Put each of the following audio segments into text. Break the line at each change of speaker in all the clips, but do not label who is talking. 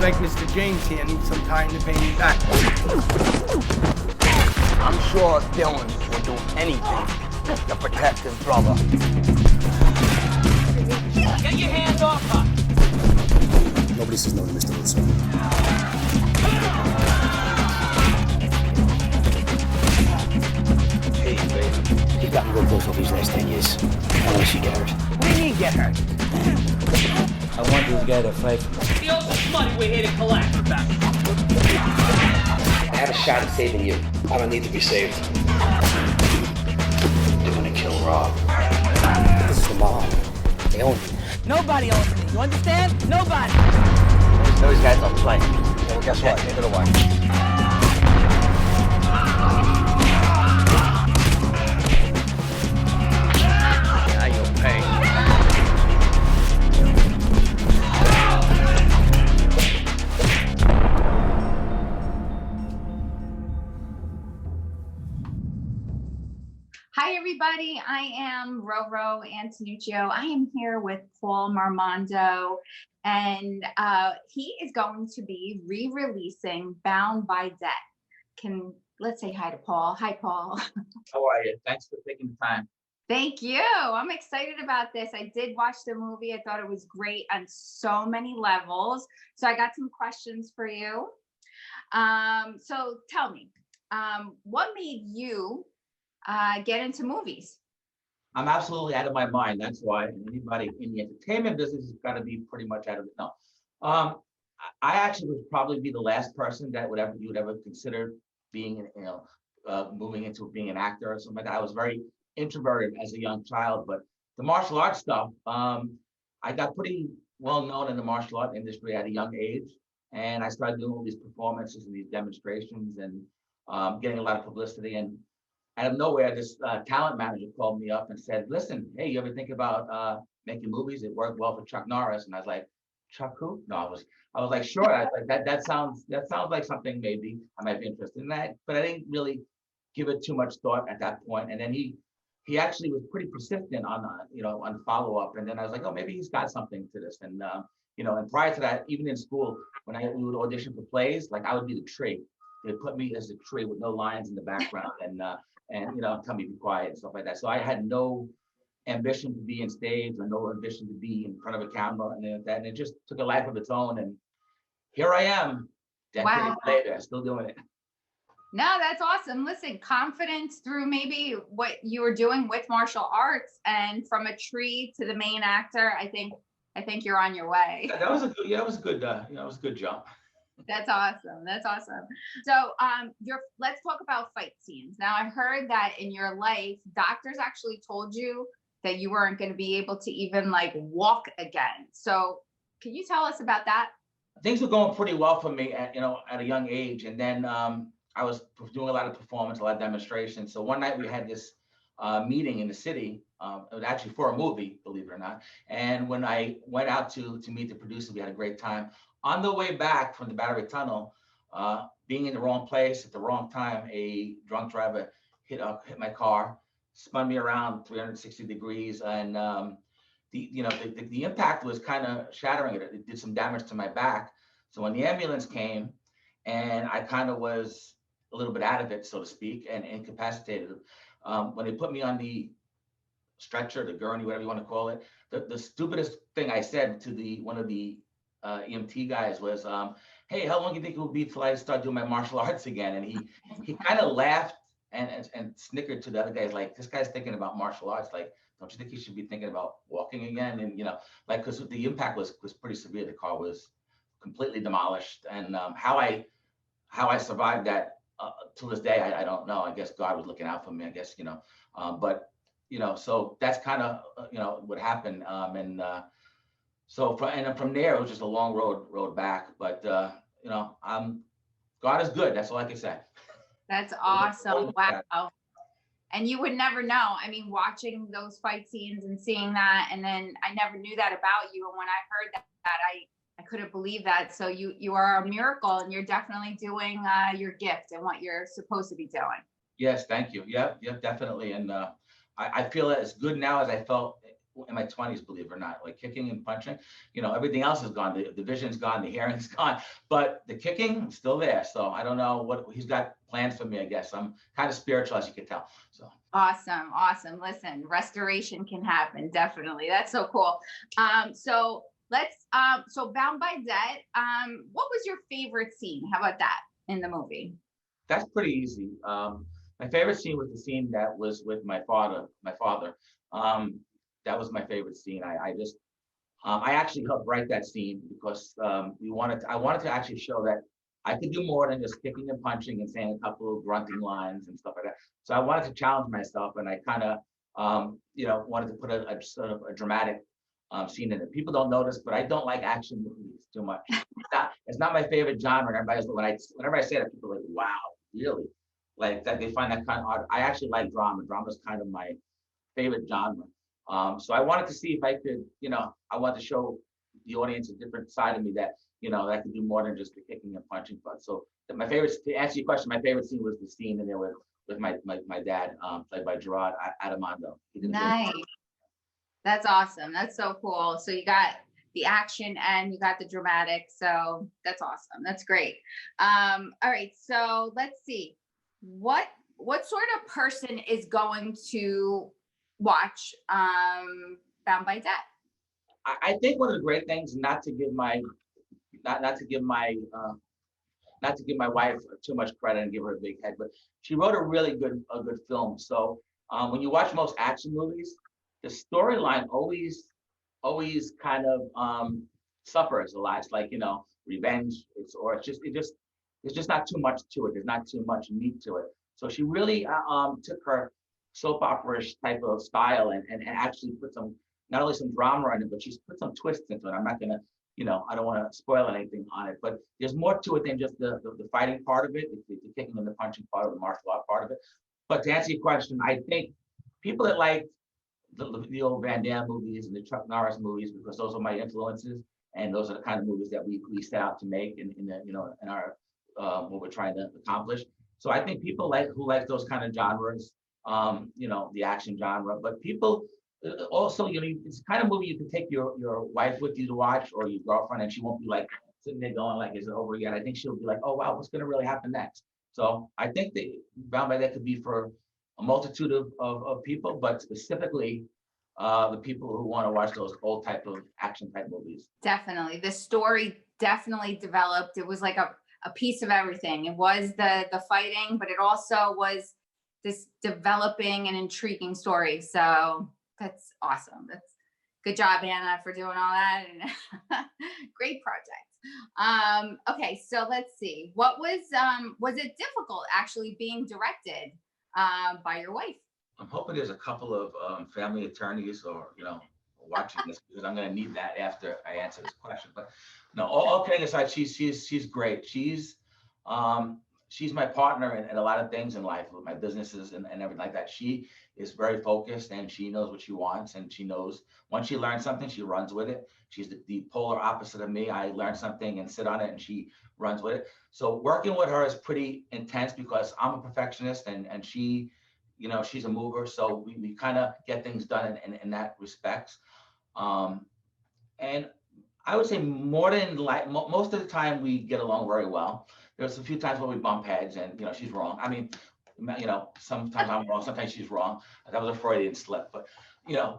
like Mr. James here needs some time to pay me back.
I'm sure Dylan will do anything to protect his brother.
Get your hands off her!
Nobody says no to Mr. Wilson.
Hey, baby.
You've gotten real close over these last 10 years. I want to see you get hurt.
What do you mean get hurt?
I want this guy to fight for me.
The oldest money we're here to collect.
I have a shot at saving you. I don't need to be saved. They're gonna kill Rob. This is the mob. They own me.
Nobody owns me, you understand? Nobody!
Those guys don't play. Yeah, well, guess what? Neither do I. Now you'll pay.
Hi, everybody. I am Roro Antonuccio. I am here with Paul Mormando, and he is going to be re-releasing Bound by Debt. Let's say hi to Paul. Hi, Paul.
How are you? Thanks for taking the time.
Thank you. I'm excited about this. I did watch the movie. I thought it was great on so many levels. So I got some questions for you. So tell me, what made you get into movies?
I'm absolutely out of my mind. That's why anybody in the entertainment business has got to be pretty much out of it. No, I actually would probably be the last person that you would ever consider being, moving into being an actor or something like that. I was very introverted as a young child, but the martial arts stuff, I got pretty well known in the martial art industry at a young age, and I started doing all these performances and these demonstrations and getting a lot of publicity. And out of nowhere, this talent manager called me up and said, "Listen, hey, you ever think about making movies? It worked well for Chuck Norris." And I was like, "Chuck who?" No, I was like, "Sure." I was like, that sounds like something maybe I might be interested in that, but I didn't really give it too much thought at that point. And then he actually was pretty persistent on on follow up. And then I was like, oh, maybe he's got something to this. And and prior to that, even in school, when we would audition for plays, like I would be the tree. They'd put me as the tree with no lines in the background and tell me to be quiet and stuff like that. So I had no ambition to be in stage or no ambition to be in front of a camera and that. And it just took a life of its own. And here I am, decades later, still doing it.
No, that's awesome. Listen, confidence through maybe what you were doing with martial arts, and from a tree to the main actor. I think you're on your way.
That was a good, that was a good jump.
That's awesome. That's awesome. So, let's talk about fight scenes. Now, I heard that in your life, doctors actually told you that you weren't going to be able to even like walk again. So, can you tell us about that?
Things were going pretty well for me at a young age, and then I was doing a lot of performance, a lot of demonstrations. So one night we had this meeting in the city. It was actually for a movie, believe it or not. And when I went out to meet the producer, we had a great time. On the way back from the Battery Tunnel, being in the wrong place at the wrong time, a drunk driver hit my car, spun me around 360 degrees, and the impact was kind of shattering it. It did some damage to my back. So when the ambulance came, and I kind of was a little bit out of it, so to speak, and incapacitated. When they put me on the stretcher, the gurney, whatever you want to call it, the stupidest thing I said to one of the EMT guys was, "Hey, how long do you think it will be till I start doing my martial arts again?" And he kind of laughed and snickered to the other guys, like, "This guy's thinking about martial arts. Like, don't you think he should be thinking about walking again?" And because the impact was pretty severe. The car was completely demolished, and how I survived that to this day, I don't know. I guess God was looking out for me. I guess but so that's kind of what happened. So from there, it was just a long road back. But God is good. That's all I can say.
That's awesome. Wow. And you would never know. I mean, watching those fight scenes and seeing that, and then I never knew that about you. And when I heard that, I couldn't believe that. So you are a miracle, and you're definitely doing your gift and what you're supposed to be doing.
Yes, thank you. Yeah, definitely. And I feel as good now as I felt in my 20s, believe it or not, like kicking and punching. Everything else is gone. The vision's gone, the hearing's gone, but the kicking is still there. So I don't know what he's got planned for me. I guess I'm kind of spiritual, as you can tell. So
Awesome. Listen, restoration can happen. Definitely. That's so cool. So Bound by Debt. What was your favorite scene? How about that in the movie?
that's pretty easy. My favorite scene was the scene that was with my father. That was my favorite scene. I actually helped write that scene because I wanted to actually show that I could do more than just kicking and punching and saying a couple of grunting lines and stuff like that. So I wanted to challenge myself, and I kind of, wanted to put a sort of a dramatic scene in it. People don't notice, but I don't like action movies too much. It's not my favorite genre. Whenever I say that, people are like, "Wow, really?" Like that, they find that kind of odd. I actually like drama. Drama is kind of my favorite genre. So I wanted to see if I could, I wanted to show the audience a different side of me that, that I could do more than just the kicking and punching. But so to answer your question, my favorite scene was the scene in there with my dad, played by Gerard Adamando.
Nice. That's awesome. That's so cool. So you got the action and you got the dramatic. So that's awesome. That's great. All right. So let's see. What sort of person is going to watch Bound by Debt?
I think one of the great things, not to give my wife too much credit and give her a big head, but she wrote a good film. So when you watch most action movies, the storyline always kind of suffers a lot. It's like, revenge. It's just not too much to it. There's not too much meat to it. So she really took her soap opera-ish type of style and actually put not only some drama in it, but she's put some twists into it. I'm not gonna, I don't want to spoil anything on it, but there's more to it than just the fighting part of it, the kicking and the punching part of the martial art part of it. But to answer your question, I think people that like the old Van Damme movies and the Chuck Norris movies, because those are my influences, and those are the kind of movies that we set out to make in our what we're trying to accomplish. So I think people who like those kind of genres, the action genre, but people also, it's the kind of movie you can take your wife with you to watch, or your girlfriend, and she won't be like sitting there going like, is it over yet? I think she'll be like, oh wow, what's going to really happen next? So I think that Bound by That could be for a multitude of people, but specifically the people who want to watch those old type of action type movies.
Definitely. The story definitely developed. It was like a piece of everything. It was the fighting, but it also was this developing and intriguing story. So that's awesome. That's good job, Anna, for doing all that. And great project. Okay, so let's see. What was it difficult actually being directed by your wife?
I'm hoping there's a couple of family attorneys or watching this, because I'm going to need that after I answer this question. But no, all kidding aside, she's great. She's my partner in a lot of things in life, with my businesses and everything like that. She is very focused, and she knows what she wants, and she knows once she learns something, she runs with it. She's the polar opposite of me. I learn something and sit on it, and she runs with it. So working with her is pretty intense because I'm a perfectionist, and she, she's a mover. So we kind of get things done in that respect. And I would say more than most of the time we get along very well. There's a few times where we bump heads, and she's wrong. I mean, sometimes I'm wrong, sometimes she's wrong. That was a Freudian slip, but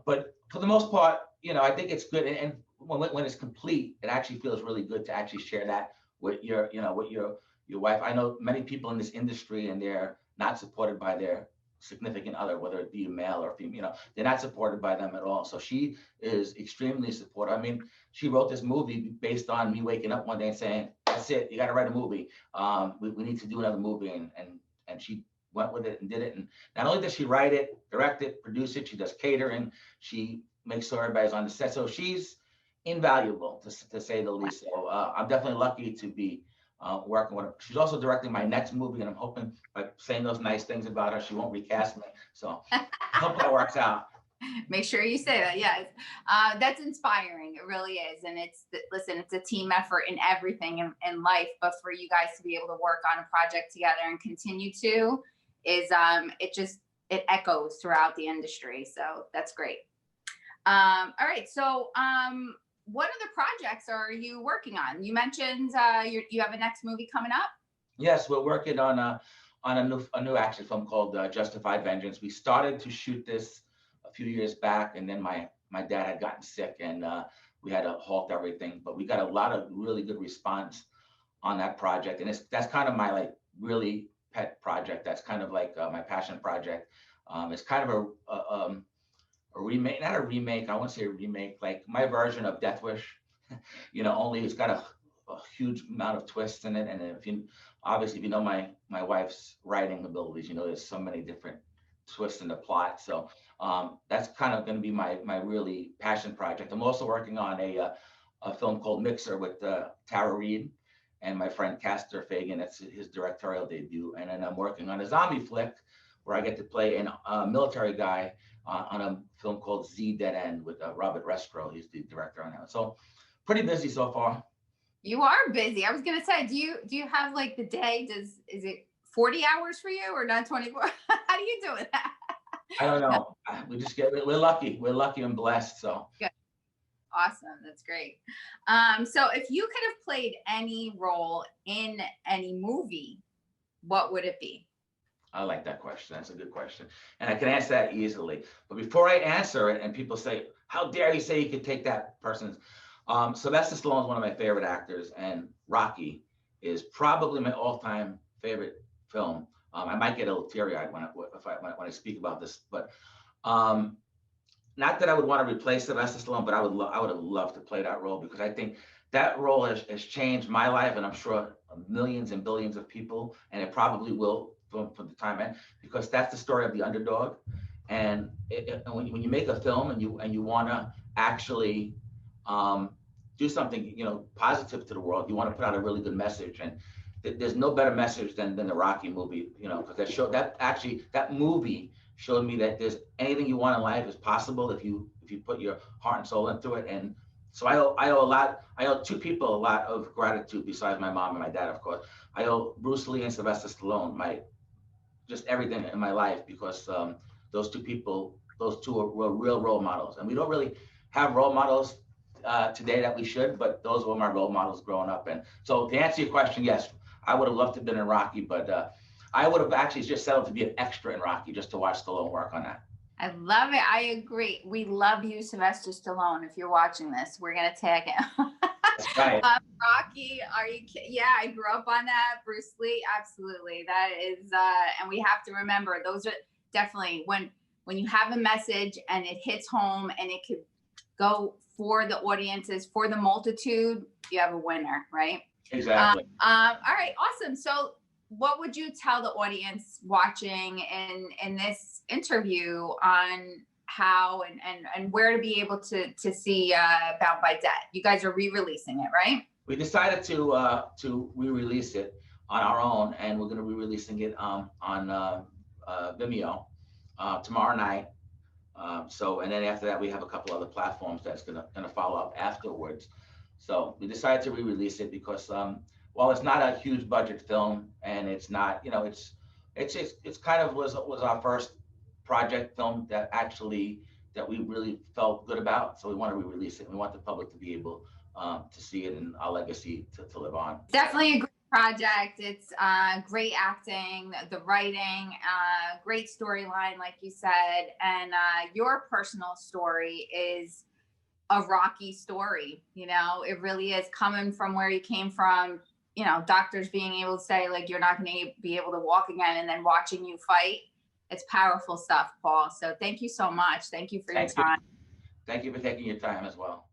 but for the most part, I think it's good. And when it's complete, it actually feels really good to actually share that with your wife. I know many people in this industry, and they're not supported by their significant other, whether it be a male or female, they're not supported by them at all. So she is extremely supportive. I mean, she wrote this movie based on me waking up one day and saying, that's it, you got to write a movie. We need to do another movie. And she went with it and did it. And not only does she write it, direct it, produce it, she does catering, she makes sure everybody's on the set. So she's invaluable, to say the least. So I'm definitely lucky to be working with her. She's also directing my next movie, and I'm hoping by saying those nice things about her, she won't recast me. So I hope that works out.
Make sure you say that. Yes. That's inspiring. It really is. And listen, it's a team effort in everything in life, but for you guys to be able to work on a project together and continue to is, it echoes throughout the industry. So that's great. All right. So, what other projects are you working on? You mentioned you have a next movie coming up.
Yes, we're working on a new action film called Justified Vengeance. We started to shoot this a few years back, and then my dad had gotten sick, and we had to halt everything. But we got a lot of really good response on that project, and that's kind of my like really pet project. That's kind of like my passion project. It's kind of a remake, not a remake. I won't say a remake, like my version of Death Wish. Only it's got a huge amount of twists in it. And if you know my wife's writing abilities, there's so many different twists in the plot. So that's kind of going to be my really passion project. I'm also working on a film called Mixer with Tara Reid and my friend Castor Fagan. That's his directorial debut. And then I'm working on a zombie flick where I get to play a military guy on a film called Z Dead End with Robert Restro. He's the director on that. So pretty busy so far.
You are busy. I was gonna say, do you have like the day? Is it 40 hours for you or not 24? How do you do with that?
I don't know. We're lucky. We're lucky and blessed. So
good. Awesome. That's great. So if you could have played any role in any movie, what would it be?
I like that question. That's a good question. And I can answer that easily. But before I answer it, and people say, how dare you say you could take that person's? Sylvester Stallone is one of my favorite actors, and Rocky is probably my all-time favorite film. I might get a little teary-eyed when I speak about this, but not that I would want to replace Sylvester Stallone, but I would have loved to play that role, because I think that role has changed my life, and I'm sure millions and billions of people, and it probably will for the time end, because that's the story of the underdog. And when you make a film and you want to actually do something positive to the world, you want to put out a really good message, and there's no better message than the Rocky movie, because that movie showed me that there's anything you want in life is possible if you put your heart and soul into it. And so I owe two people a lot of gratitude besides my mom and my dad, of course. I owe Bruce Lee and Sylvester Stallone just everything in my life, because those two were real role models, and we don't really have role models today that we should, but those were my role models growing up. And so to answer your question, yes, I would have loved to have been in Rocky, but I would have actually just settled to be an extra in Rocky just to watch Stallone work on that.
I love it. I agree. We love you, Sylvester Stallone. If you're watching this, we're going to tag him.
That's right.
Rocky, are you kidding? Yeah, I grew up on that. Bruce Lee, absolutely. That is, and we have to remember, those are definitely when you have a message and it hits home and it could go for the audiences, for the multitude, you have a winner, right?
Exactly.
All right, awesome. So what would you tell the audience watching in this interview on how and where to be able to see Bound by Debt? You guys are re-releasing it, right? We
decided to re-release it on our own, and we're going to be releasing it on Vimeo tomorrow night. And then after that, we have a couple other platforms that's gonna follow up afterwards. So we decided to re-release it because while it's not a huge budget film, and it's not, it's kind of was our first project film that we really felt good about. So we want to re-release it. We want the public to be able to see it and our legacy to live on. Definitely a great project. It's great acting, the writing, great storyline, like you said, and your personal story is a Rocky story. It really is, coming from where you came from. Doctors being able to say, like, you're not going to be able to walk again, and then watching you fight. It's powerful stuff, Paul. So thank you so much. Thank you for your time. Thank you for taking your time as well.